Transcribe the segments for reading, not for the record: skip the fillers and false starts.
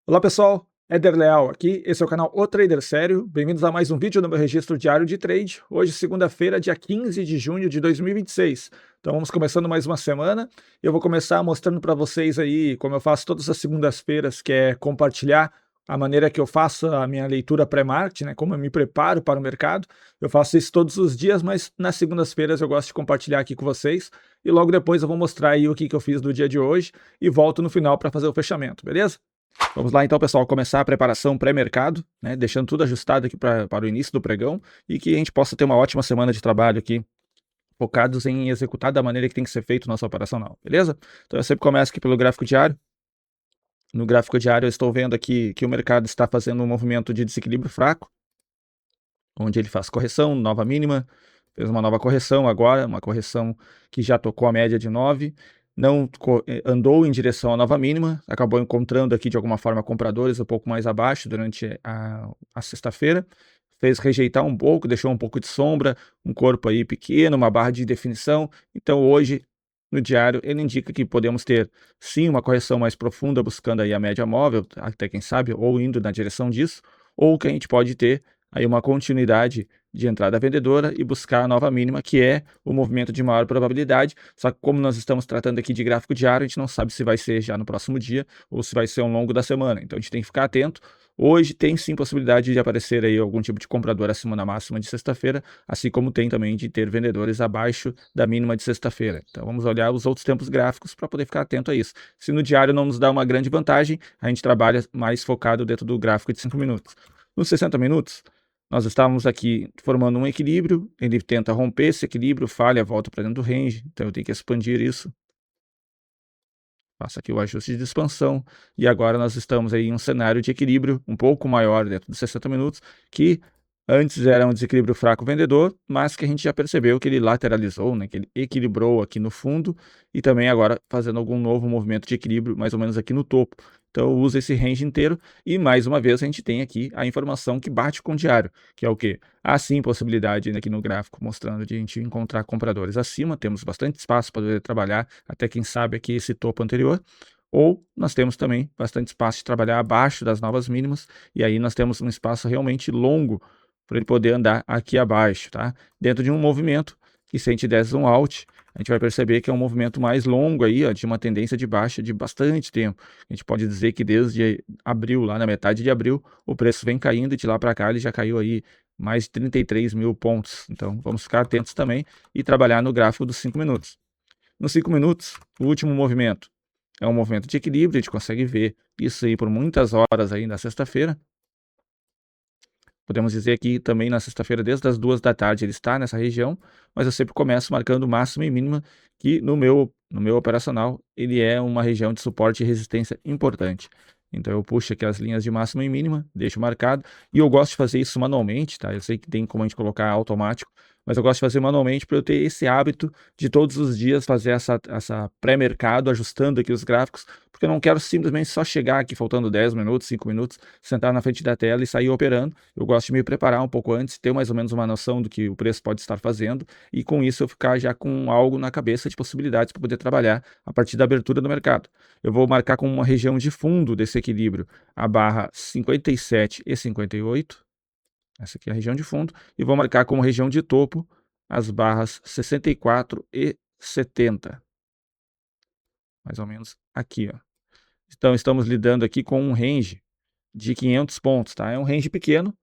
Olá pessoal, Éder Leal aqui, esse é o canal O Trader Sério, bem-vindos a mais um vídeo no meu registro diário de trade, hoje segunda-feira, dia 15 de junho de 2026. Então vamos começando mais uma semana, e eu vou começar mostrando para vocês aí como eu faço todas as segundas-feiras, que é compartilhar a maneira que eu faço a minha leitura pré-market, né, como eu me preparo para o mercado. Eu faço isso todos os dias, mas nas segundas-feiras eu gosto de compartilhar aqui com vocês, e logo depois eu vou mostrar aí o que eu fiz do dia de hoje, e volto no final para fazer o fechamento, beleza? Vamos lá então, pessoal, começar a preparação pré-mercado, né, deixando tudo ajustado aqui para o início do pregão e que a gente possa ter uma ótima semana de trabalho aqui, focados em executar da maneira que tem que ser feito nosso operacional, beleza? Então eu sempre começo aqui pelo gráfico diário. No gráfico diário eu estou vendo aqui que o mercado está fazendo um movimento de desequilíbrio fraco, onde ele faz correção, nova mínima, fez uma nova correção agora, uma correção que já tocou a média de 9, não andou em direção à nova mínima, acabou encontrando aqui de alguma forma compradores um pouco mais abaixo durante a sexta-feira, fez rejeitar um pouco, deixou um pouco de sombra, um corpo aí pequeno, uma barra de definição. Então hoje, no diário, ele indica que podemos ter sim uma correção mais profunda, buscando aí a média móvel, até quem sabe, ou indo na direção disso, ou que a gente pode ter aí uma continuidade de entrada vendedora e buscar a nova mínima, que é o movimento de maior probabilidade. Só que como nós estamos tratando aqui de gráfico diário, a gente não sabe se vai ser já no próximo dia ou se vai ser ao longo da semana. Então a gente tem que ficar atento. Hoje tem sim possibilidade de aparecer aí algum tipo de comprador acima da máxima de sexta-feira, assim como tem também de ter vendedores abaixo da mínima de sexta-feira. Então vamos olhar os outros tempos gráficos para poder ficar atento a isso. Se no diário não nos dá uma grande vantagem, a gente trabalha mais focado dentro do gráfico de 5 minutos. Nos 60 minutos, nós estávamos aqui formando um equilíbrio, ele tenta romper esse equilíbrio, falha, volta para dentro do range, então eu tenho que expandir isso. Faço aqui o ajuste de expansão, e agora nós estamos aí em um cenário de equilíbrio um pouco maior dentro dos 60 minutos, que antes era um desequilíbrio fraco vendedor, mas que a gente já percebeu que ele lateralizou, né, que ele equilibrou aqui no fundo, e também agora fazendo algum novo movimento de equilíbrio, mais ou menos aqui no topo. Então usa esse range inteiro, e mais uma vez a gente tem aqui a informação que bate com o diário, que é o quê? Há sim possibilidade aqui no gráfico mostrando de a gente encontrar compradores acima, temos bastante espaço para poder trabalhar, até quem sabe aqui esse topo anterior, ou nós temos também bastante espaço de trabalhar abaixo das novas mínimas, e aí nós temos um espaço realmente longo para ele poder andar aqui abaixo, tá? Dentro de um movimento que, se a gente der zoom out, a gente vai perceber que é um movimento mais longo aí, ó, de uma tendência de baixa de bastante tempo. A gente pode dizer que desde abril, lá na metade de abril, o preço vem caindo, e de lá para cá ele já caiu aí mais de 33 mil pontos. Então vamos ficar atentos também e trabalhar no gráfico dos 5 minutos. Nos 5 minutos, o último movimento é um movimento de equilíbrio, a gente consegue ver isso aí por muitas horas aí na sexta-feira. Podemos dizer que também na sexta-feira, desde as 2 da tarde, ele está nessa região, mas eu sempre começo marcando máxima e mínima, que no meu operacional, ele é uma região de suporte e resistência importante. Então eu puxo aqui as linhas de máxima e mínima, deixo marcado, e eu gosto de fazer isso manualmente, tá? Eu sei que tem como a gente colocar automático, mas eu gosto de fazer manualmente para eu ter esse hábito de todos os dias fazer essa pré-mercado, ajustando aqui os gráficos, porque eu não quero simplesmente só chegar aqui faltando 10 minutos, 5 minutos, sentar na frente da tela e sair operando. Eu gosto de me preparar um pouco antes, ter mais ou menos uma noção do que o preço pode estar fazendo, e com isso eu ficar já com algo na cabeça de possibilidades para poder trabalhar a partir da abertura do mercado. Eu vou marcar como uma região de fundo desse equilíbrio a barra 57 e 58, essa aqui é a região de fundo, e vou marcar como região de topo as barras 64 e 70, mais ou menos aqui, ó. Então estamos lidando aqui com um range de 500 pontos, tá? É um range pequeno.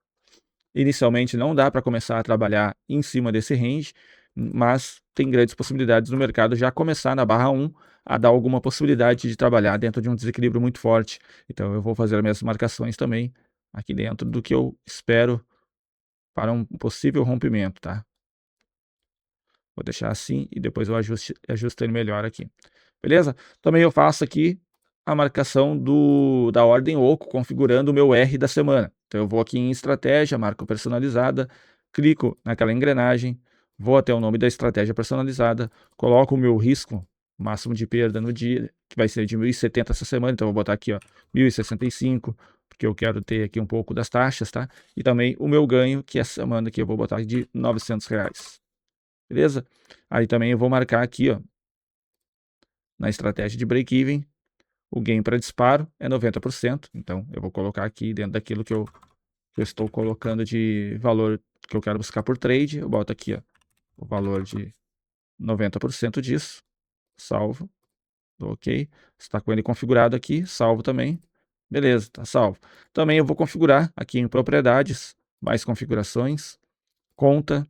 Inicialmente não dá para começar a trabalhar em cima desse range, mas tem grandes possibilidades no mercado já começar na barra 1 a dar alguma possibilidade de trabalhar dentro de um desequilíbrio muito forte. Então eu vou fazer as minhas marcações também aqui dentro do que eu espero para um possível rompimento, tá? Vou deixar assim e depois eu ajusto ele melhor aqui. Beleza? Também eu faço aqui a marcação da ordem oco, configurando o meu R da semana. Então eu vou aqui em estratégia, marco personalizada, clico naquela engrenagem, vou até o nome da estratégia personalizada, coloco o meu risco máximo de perda no dia, que vai ser de 1.070 essa semana, então eu vou botar aqui, ó, 1.065, porque eu quero ter aqui um pouco das taxas, tá? E também o meu ganho, que essa semana aqui eu vou botar de R$ 900. Beleza? Aí também eu vou marcar aqui, ó, na estratégia de break-even, o gain para disparo é 90%, então eu vou colocar aqui dentro daquilo que eu estou colocando de valor que eu quero buscar por trade, eu boto aqui, ó, o valor de 90% disso, salvo, ok, está com ele configurado aqui, salvo também, beleza, está salvo. Também eu vou configurar aqui em propriedades, mais configurações, conta,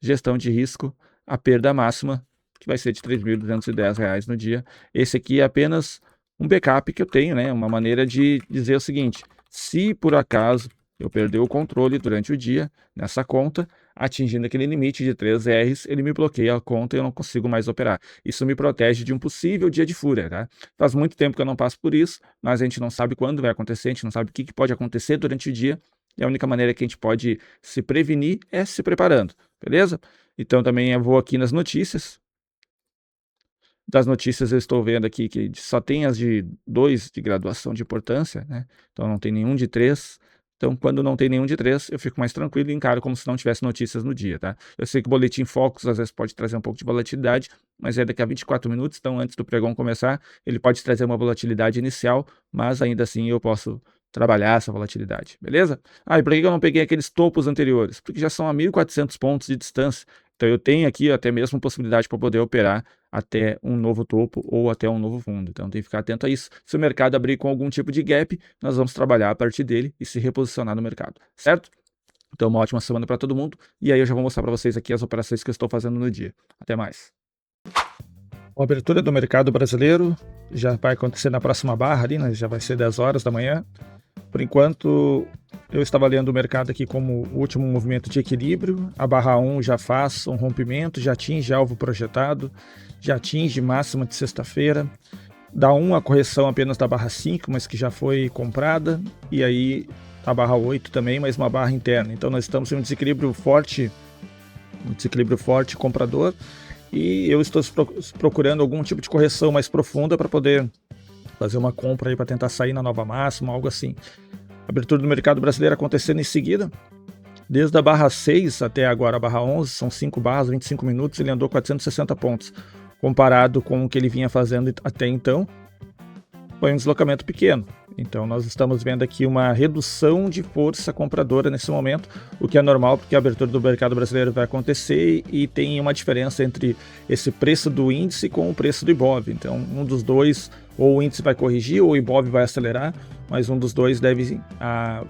gestão de risco, a perda máxima, que vai ser de R$ 3.210 no dia. Esse aqui é apenas um backup que eu tenho, né? Uma maneira de dizer o seguinte: se por acaso eu perder o controle durante o dia nessa conta, atingindo aquele limite de 3 Rs, ele me bloqueia a conta e eu não consigo mais operar. Isso me protege de um possível dia de fúria, tá? Faz muito tempo que eu não passo por isso, mas a gente não sabe quando vai acontecer, a gente não sabe o que pode acontecer durante o dia, e a única maneira que a gente pode se prevenir é se preparando, beleza? Então também eu vou aqui nas notícias. Das notícias eu estou vendo aqui que só tem as de 2 de graduação de importância, né? Então não tem nenhum de 3. Então quando não tem nenhum de 3, eu fico mais tranquilo e encaro como se não tivesse notícias no dia, tá? Eu sei que o boletim Focus às vezes pode trazer um pouco de volatilidade, mas é daqui a 24 minutos, então antes do pregão começar, ele pode trazer uma volatilidade inicial, mas ainda assim eu posso trabalhar essa volatilidade, beleza? E por que eu não peguei aqueles topos anteriores? Porque já são a 1.400 pontos de distância. Então eu tenho aqui até mesmo possibilidade para poder operar até um novo topo ou até um novo fundo. Então tem que ficar atento a isso. Se o mercado abrir com algum tipo de gap, nós vamos trabalhar a partir dele e se reposicionar no mercado, certo? Então uma ótima semana para todo mundo. E aí eu já vou mostrar para vocês aqui as operações que eu estou fazendo no dia. Até mais. A abertura do mercado brasileiro já vai acontecer na próxima barra ali, né? Já vai ser 10 horas da manhã. Por enquanto, eu estava lendo o mercado aqui como o último movimento de equilíbrio. A barra 1 já faz um rompimento, já atinge alvo projetado, já atinge máxima de sexta-feira. Da 1 a correção apenas da barra 5, mas que já foi comprada. E aí a barra 8 também, mas uma barra interna. Então nós estamos em um desequilíbrio forte comprador. E eu estou procurando algum tipo de correção mais profunda para poder fazer uma compra aí para tentar sair na nova máxima, algo assim. Abertura do mercado brasileiro acontecendo em seguida. Desde a barra 6 até agora a barra 11, são 5 barras, 25 minutos, ele andou 460 pontos. Comparado com o que ele vinha fazendo até então, foi um deslocamento pequeno. Então nós estamos vendo aqui uma redução de força compradora nesse momento, o que é normal porque a abertura do mercado brasileiro vai acontecer e tem uma diferença entre esse preço do índice com o preço do Ibov. Então um dos dois, ou o índice vai corrigir ou o Ibov vai acelerar, mas um dos dois deve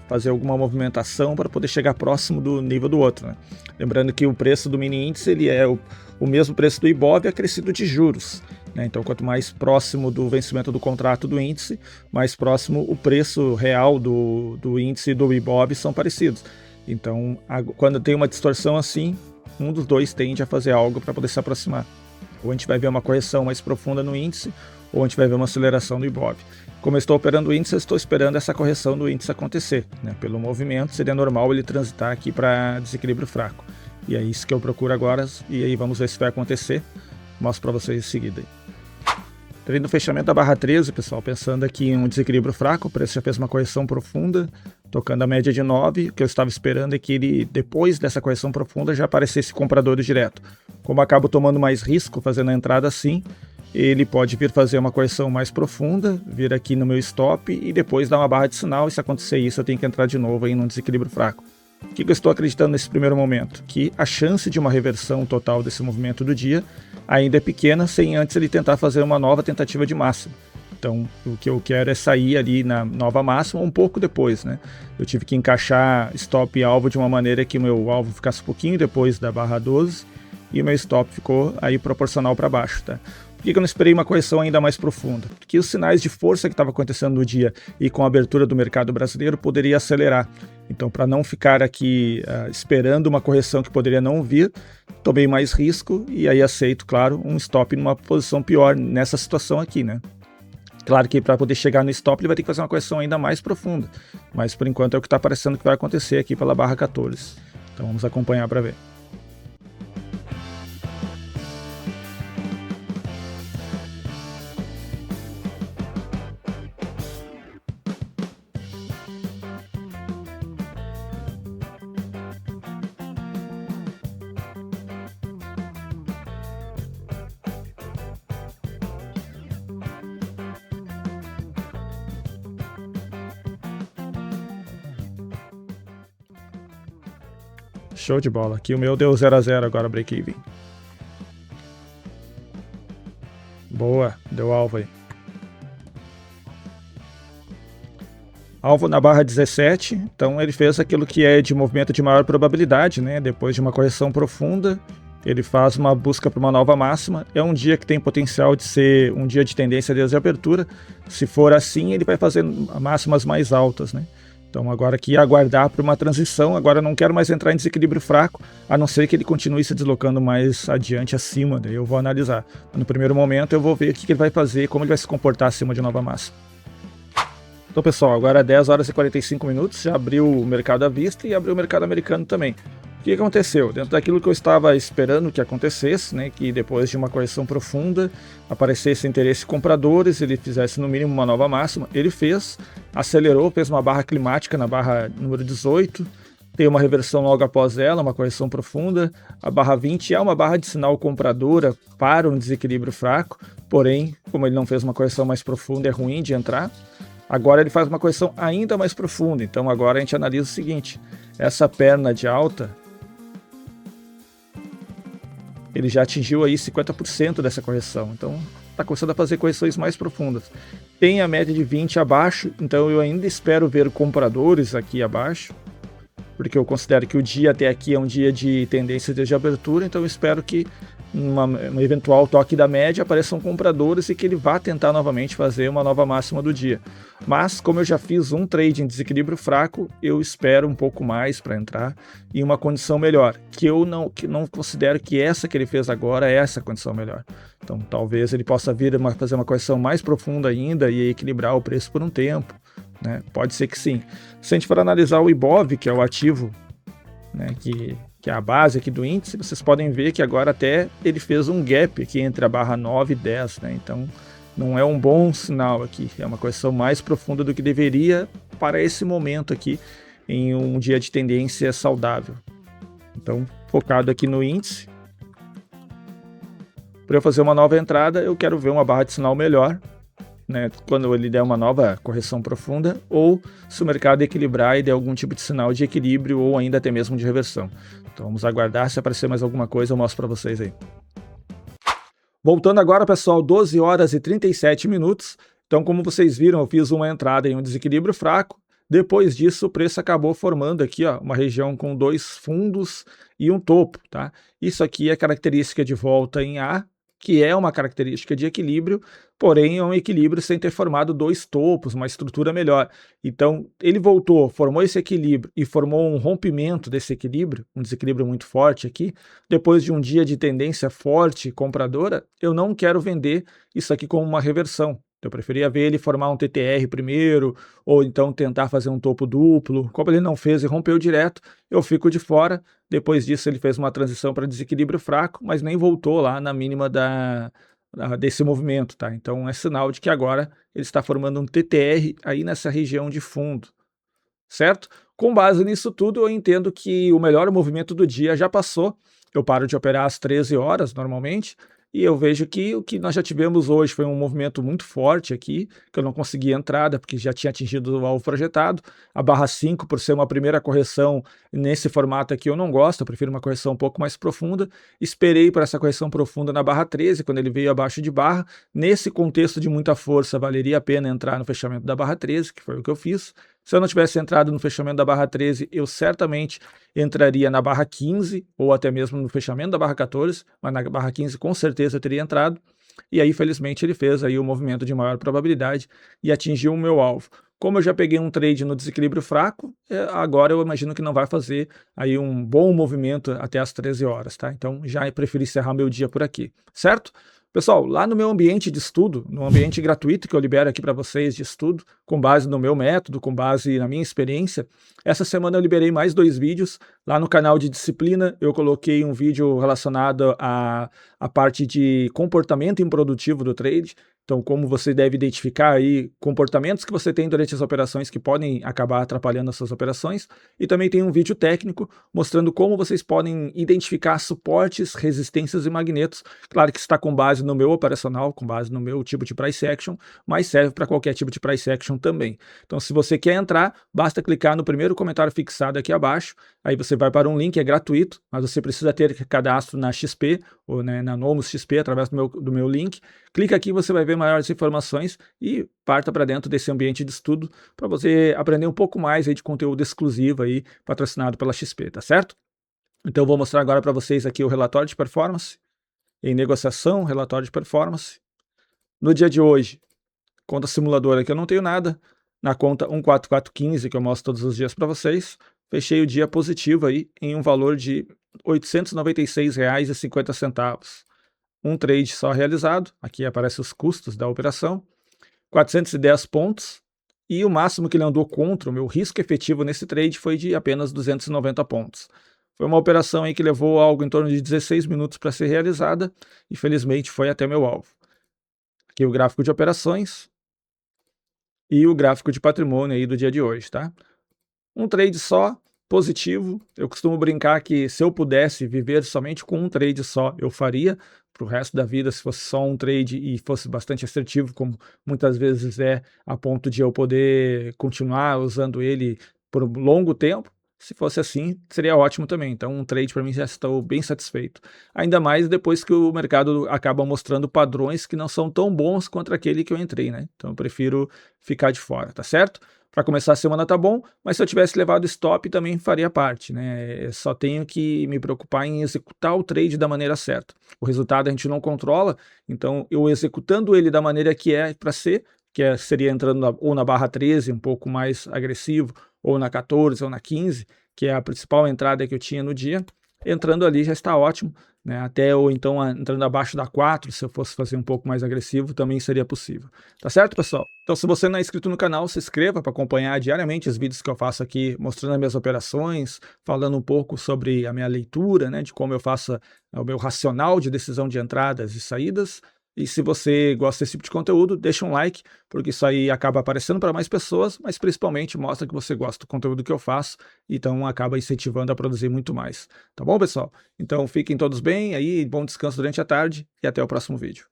fazer alguma movimentação para poder chegar próximo do nível do outro, né? Lembrando que o preço do mini índice ele é o mesmo preço do Ibov acrescido de juros. Então, quanto mais próximo do vencimento do contrato do índice, mais próximo o preço real do índice e do Ibov são parecidos. Então, quando tem uma distorção assim, um dos dois tende a fazer algo para poder se aproximar. Ou a gente vai ver uma correção mais profunda no índice, ou a gente vai ver uma aceleração do Ibov. Como eu estou operando o índice, eu estou esperando essa correção do índice acontecer, né? Pelo movimento, seria normal ele transitar aqui para desequilíbrio fraco. E é isso que eu procuro agora, e aí vamos ver se vai acontecer. Mostro para vocês em seguida. No fechamento da barra 13, pessoal, pensando aqui em um desequilíbrio fraco, o preço já fez uma correção profunda, tocando a média de 9, o que eu estava esperando é que ele, depois dessa correção profunda, já aparecesse comprador direto. Como eu acabo tomando mais risco fazendo a entrada assim, ele pode vir fazer uma correção mais profunda, vir aqui no meu stop e depois dar uma barra de sinal, e se acontecer isso eu tenho que entrar de novo aí num desequilíbrio fraco. O que eu estou acreditando nesse primeiro momento? Que a chance de uma reversão total desse movimento do dia ainda é pequena, sem antes ele tentar fazer uma nova tentativa de máxima. Então, o que eu quero é sair ali na nova máxima um pouco depois, né? Eu tive que encaixar stop e alvo de uma maneira que o meu alvo ficasse um pouquinho depois da barra 12 e o meu stop ficou aí proporcional para baixo, tá? Por que eu não esperei uma correção ainda mais profunda? Porque os sinais de força que estava acontecendo no dia e com a abertura do mercado brasileiro poderia acelerar. Então, para não ficar aqui esperando uma correção que poderia não vir, tomei mais risco e aí aceito, claro, um stop numa posição pior nessa situação aqui, né? Claro que para poder chegar no stop ele vai ter que fazer uma correção ainda mais profunda, mas por enquanto é o que está parecendo que vai acontecer aqui pela barra 14. Então vamos acompanhar para ver. Show de bola. Aqui o meu deu 0 a 0 agora, break-even. Boa, deu alvo aí. Alvo na barra 17, então ele fez aquilo que é de movimento de maior probabilidade, né? Depois de uma correção profunda, ele faz uma busca para uma nova máxima. É um dia que tem potencial de ser um dia de tendência desde a abertura. Se for assim, ele vai fazer máximas mais altas, né? Então agora aqui aguardar para uma transição. Agora não quero mais entrar em desequilíbrio fraco, a não ser que ele continue se deslocando mais adiante acima, daí eu vou analisar. No primeiro momento eu vou ver o que ele vai fazer, como ele vai se comportar acima de nova máxima. Então pessoal, agora é 10 horas e 45 minutos, já abriu o mercado à vista e abriu o mercado americano também. O que aconteceu? Dentro daquilo que eu estava esperando que acontecesse, né, que depois de uma correção profunda aparecesse interesse em compradores, ele fizesse no mínimo uma nova máxima, ele fez, acelerou, fez uma barra climática na barra número 18, tem uma reversão logo após ela, uma correção profunda, a barra 20 é uma barra de sinal compradora para um desequilíbrio fraco, porém, como ele não fez uma correção mais profunda, é ruim de entrar. Agora ele faz uma correção ainda mais profunda, então agora a gente analisa o seguinte, essa perna de alta, ele já atingiu aí 50% dessa correção, então está começando a fazer correções mais profundas. Tem a média de 20 abaixo, então eu ainda espero ver compradores aqui abaixo, porque eu considero que o dia até aqui é um dia de tendência desde a abertura, então eu espero que um eventual toque da média apareçam compradores e que ele vá tentar novamente fazer uma nova máxima do dia. Mas como eu já fiz um trade em desequilíbrio fraco, eu espero um pouco mais para entrar em uma condição melhor, que eu não considero que essa que ele fez agora é essa condição melhor. Então talvez ele possa vir fazer uma correção mais profunda ainda e equilibrar o preço por um tempo, né? Pode ser que sim. Se a gente for analisar o Ibov, que é o ativo, né, que é a base aqui do índice, vocês podem ver que agora até ele fez um gap aqui entre a barra 9 e 10, né? Então não é um bom sinal aqui, é uma correção mais profunda do que deveria para esse momento aqui, em um dia de tendência saudável. Então, focado aqui no índice, para eu fazer uma nova entrada, eu quero ver uma barra de sinal melhor, né, quando ele der uma nova correção profunda, ou se o mercado equilibrar e der algum tipo de sinal de equilíbrio ou ainda até mesmo de reversão. Então vamos aguardar, se aparecer mais alguma coisa eu mostro para vocês aí. Voltando agora, pessoal, 12 horas e 37 minutos. Então, como vocês viram, eu fiz uma entrada em um desequilíbrio fraco. Depois disso, o preço acabou formando aqui, ó, uma região com dois fundos e um topo, tá? Isso aqui é característica de volta em A, que é uma característica de equilíbrio, porém é um equilíbrio sem ter formado dois topos, uma estrutura melhor. Então, ele voltou, formou esse equilíbrio e formou um rompimento desse equilíbrio, um desequilíbrio muito forte aqui. Depois de um dia de tendência forte compradora, eu não quero vender isso aqui como uma reversão. Eu preferia ver ele formar um TTR primeiro, ou então tentar fazer um topo duplo. Como ele não fez e rompeu direto, eu fico de fora. Depois disso ele fez uma transição para desequilíbrio fraco, mas nem voltou lá na mínima desse movimento, tá? Então é sinal de que agora ele está formando um TTR aí nessa região de fundo, certo? Com base nisso tudo, eu entendo que o melhor movimento do dia já passou. Eu paro de operar às 13 horas normalmente, e eu vejo que o que nós já tivemos hoje foi um movimento muito forte aqui, que eu não consegui entrada, porque já tinha atingido o alvo projetado. A barra 5, por ser uma primeira correção nesse formato aqui, eu não gosto, eu prefiro uma correção um pouco mais profunda. Esperei por essa correção profunda na barra 13, quando ele veio abaixo de barra. Nesse contexto de muita força, valeria a pena entrar no fechamento da barra 13, que foi o que eu fiz. Se eu não tivesse entrado no fechamento da barra 13, eu certamente entraria na barra 15, ou até mesmo no fechamento da barra 14, mas na barra 15 com certeza eu teria entrado. E aí, felizmente, ele fez aí o movimento de maior probabilidade e atingiu o meu alvo. Como eu já peguei um trade no desequilíbrio fraco, agora eu imagino que não vai fazer aí um bom movimento até as 13 horas, tá? Então já preferi encerrar meu dia por aqui, certo? Pessoal, lá no meu ambiente de estudo, no ambiente gratuito que eu libero aqui para vocês de estudo, com base no meu método, com base na minha experiência, essa semana eu liberei mais 2 vídeos. Lá no canal de disciplina, eu coloquei um vídeo relacionado à parte de comportamento improdutivo do trade. Então, como você deve identificar aí comportamentos que você tem durante as operações que podem acabar atrapalhando as suas operações. E também tem um vídeo técnico mostrando como vocês podem identificar suportes, resistências e magnetos. Claro que está com base base no meu operacional, com base no meu tipo de price action, mas serve para qualquer tipo de price action também. Então, se você quer entrar, basta clicar no primeiro comentário fixado aqui abaixo, aí você vai para um link, é gratuito, mas você precisa ter cadastro na XP, ou né, na Nomos XP, através do meu link. Clica aqui, você vai ver maiores informações e parta para dentro desse ambiente de estudo para você aprender um pouco mais aí de conteúdo exclusivo aí, patrocinado pela XP, tá certo? Então, eu vou mostrar agora para vocês aqui o relatório de performance. Em negociação, relatório de performance. No dia de hoje, conta simuladora que eu não tenho nada. Na conta 14415, que eu mostro todos os dias para vocês, fechei o dia positivo aí em um valor de R$ 896,50. Um trade só realizado, aqui aparecem os custos da operação, 410 pontos, e o máximo que ele andou contra o meu risco efetivo nesse trade foi de apenas 290 pontos. Foi uma operação aí que levou algo em torno de 16 minutos para ser realizada e felizmente foi até meu alvo. Aqui o gráfico de operações e o gráfico de patrimônio aí do dia de hoje, tá? Um trade só, positivo. Eu costumo brincar que se eu pudesse viver somente com um trade só, eu faria para o resto da vida, se fosse só um trade e fosse bastante assertivo, como muitas vezes é, a ponto de eu poder continuar usando ele por um longo tempo. Se fosse assim, seria ótimo também. Então, um trade para mim já estou bem satisfeito. Ainda mais depois que o mercado acaba mostrando padrões que não são tão bons quanto aquele que eu entrei, né? Então, eu prefiro ficar de fora, tá certo? Para começar a semana tá bom, mas se eu tivesse levado stop também faria parte, né? Eu só tenho que me preocupar em executar o trade da maneira certa. O resultado a gente não controla, então eu executando ele da maneira que é para ser, seria entrando ou na barra 13, um pouco mais agressivo, ou na 14 ou na 15, que é a principal entrada que eu tinha no dia, entrando ali já está ótimo, né? Até ou então entrando abaixo da 4, se eu fosse fazer um pouco mais agressivo, também seria possível. Tá certo, pessoal? Então, se você não é inscrito no canal, se inscreva para acompanhar diariamente os vídeos que eu faço aqui, mostrando as minhas operações, falando um pouco sobre a minha leitura, né, de como eu faço o meu racional de decisão de entradas e saídas. E se você gosta desse tipo de conteúdo, deixa um like, porque isso aí acaba aparecendo para mais pessoas, mas principalmente mostra que você gosta do conteúdo que eu faço, então acaba incentivando a produzir muito mais. Tá bom, pessoal? Então fiquem todos bem aí, bom descanso durante a tarde e até o próximo vídeo.